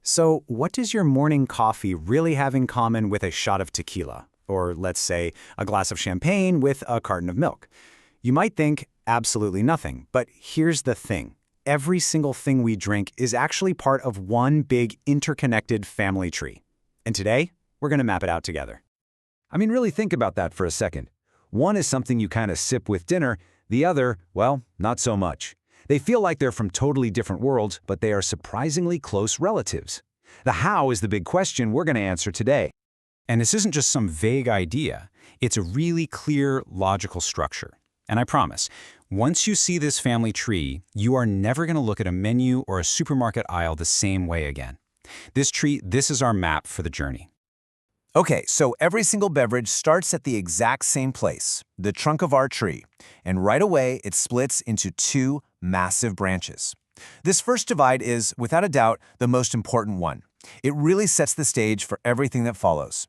So, what does your morning coffee really have in common with a shot of tequila? Or, let's say, a glass of champagne with a carton of milk? You might think absolutely nothing, but here's the thing. Every single thing we drink is actually part of one big interconnected family tree. And today, we're going to map it out together. I mean, really think about that for a second. One is something you kind of sip with dinner, the other, well, not so much. They feel like they're from totally different worlds, but they are surprisingly close relatives. The how is the big question we're going to answer today. And this isn't just some vague idea. It's a really clear, logical structure. And I promise, once you see this family tree, you are never going to look at a menu or a supermarket aisle the same way again. This is our map for the journey. Okay, so every single beverage starts at the exact same place, the trunk of our tree, and right away it splits into two massive branches. This first divide is, without a doubt, the most important one. It really sets the stage for everything that follows.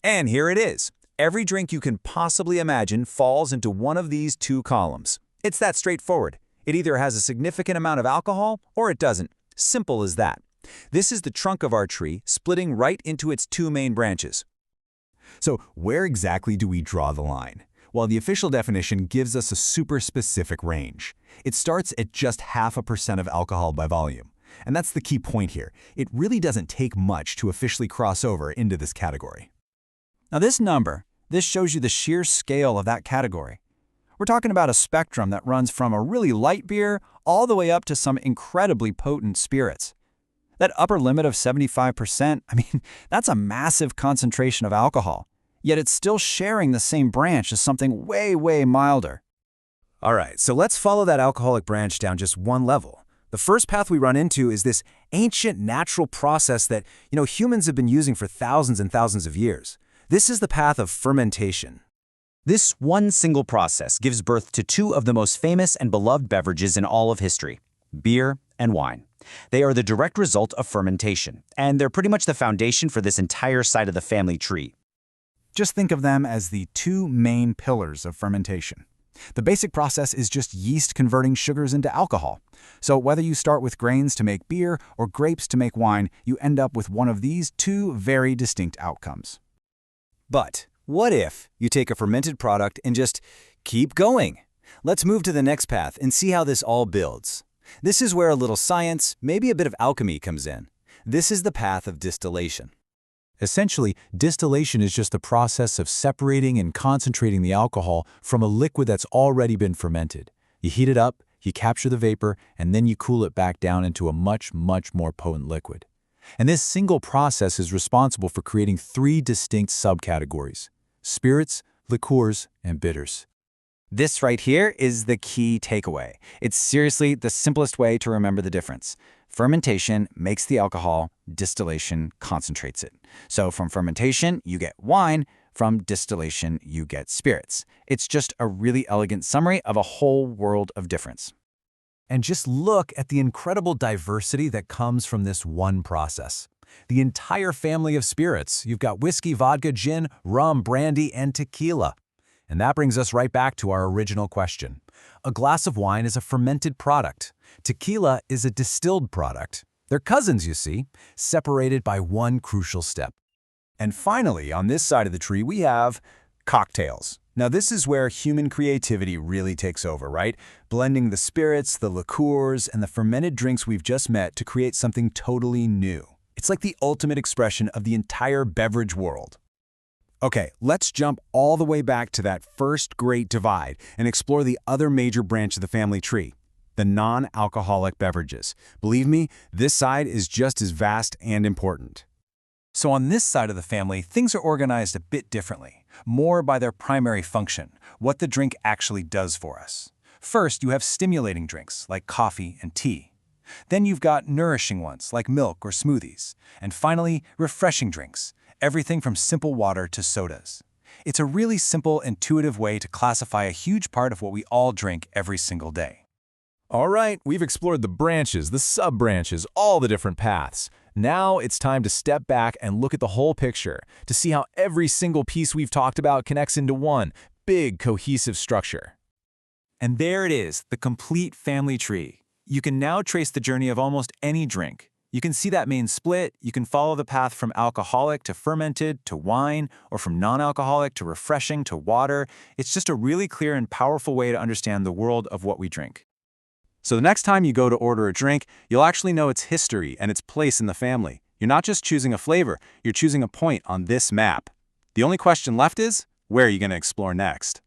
And here it is. Every drink you can possibly imagine falls into one of these two columns. It's that straightforward. It either has a significant amount of alcohol or it doesn't. Simple as that. This is the trunk of our tree, splitting right into its two main branches. So where exactly do we draw the line? Well, the official definition gives us a super specific range. It starts at just 0.5% of alcohol by volume. And that's the key point here. It really doesn't take much to officially cross over into this category. Now this shows you the sheer scale of that category. We're talking about a spectrum that runs from a really light beer all the way up to some incredibly potent spirits. That upper limit of 75%, that's a massive concentration of alcohol, yet it's still sharing the same branch as something way, way milder. All right, so let's follow that alcoholic branch down just one level. The first path we run into is this ancient natural process that, humans have been using for thousands and thousands of years. This is the path of fermentation. This one single process gives birth to two of the most famous and beloved beverages in all of history, beer and wine. They are the direct result of fermentation, and they're pretty much the foundation for this entire side of the family tree. Just think of them as the two main pillars of fermentation. The basic process is just yeast converting sugars into alcohol. So whether you start with grains to make beer or grapes to make wine, you end up with one of these two very distinct outcomes. But what if you take a fermented product and just keep going? Let's move to the next path and see how this all builds. This is where a little science, maybe a bit of alchemy comes in. This is the path of distillation. Essentially, distillation is just the process of separating and concentrating the alcohol from a liquid that's already been fermented. You heat it up, you capture the vapor, and then you cool it back down into a much, much more potent liquid. And this single process is responsible for creating three distinct subcategories: spirits, liqueurs, and bitters. This right here is the key takeaway. It's seriously the simplest way to remember the difference. Fermentation makes the alcohol, distillation concentrates it. So from fermentation, you get wine. From distillation, you get spirits. It's just a really elegant summary of a whole world of difference. And just look at the incredible diversity that comes from this one process. The entire family of spirits. You've got whiskey, vodka, gin, rum, brandy, and tequila. And that brings us right back to our original question. A glass of wine is a fermented product. Tequila is a distilled product. They're cousins, you see, separated by one crucial step. And finally, on this side of the tree, we have cocktails. Now, this is where human creativity really takes over, right? Blending the spirits, the liqueurs, and the fermented drinks we've just met to create something totally new. It's like the ultimate expression of the entire beverage world. Okay, let's jump all the way back to that first great divide and explore the other major branch of the family tree, the non-alcoholic beverages. Believe me, this side is just as vast and important. So on this side of the family, things are organized a bit differently, more by their primary function, what the drink actually does for us. First, you have stimulating drinks like coffee and tea. Then you've got nourishing ones like milk or smoothies. And finally, refreshing drinks. Everything from simple water to sodas. It's a really simple, intuitive way to classify a huge part of what we all drink every single day. All right, we've explored the branches, the sub-branches, all the different paths. Now it's time to step back and look at the whole picture to see how every single piece we've talked about connects into one big, cohesive structure. And there it is, the complete family tree. You can now trace the journey of almost any drink. You can see that main split. You can follow the path from alcoholic to fermented to wine, or from non-alcoholic to refreshing to water. It's just a really clear and powerful way to understand the world of what we drink. So the next time you go to order a drink, you'll actually know its history and its place in the family. You're not just choosing a flavor, you're choosing a point on this map. The only question left is, where are you going to explore next?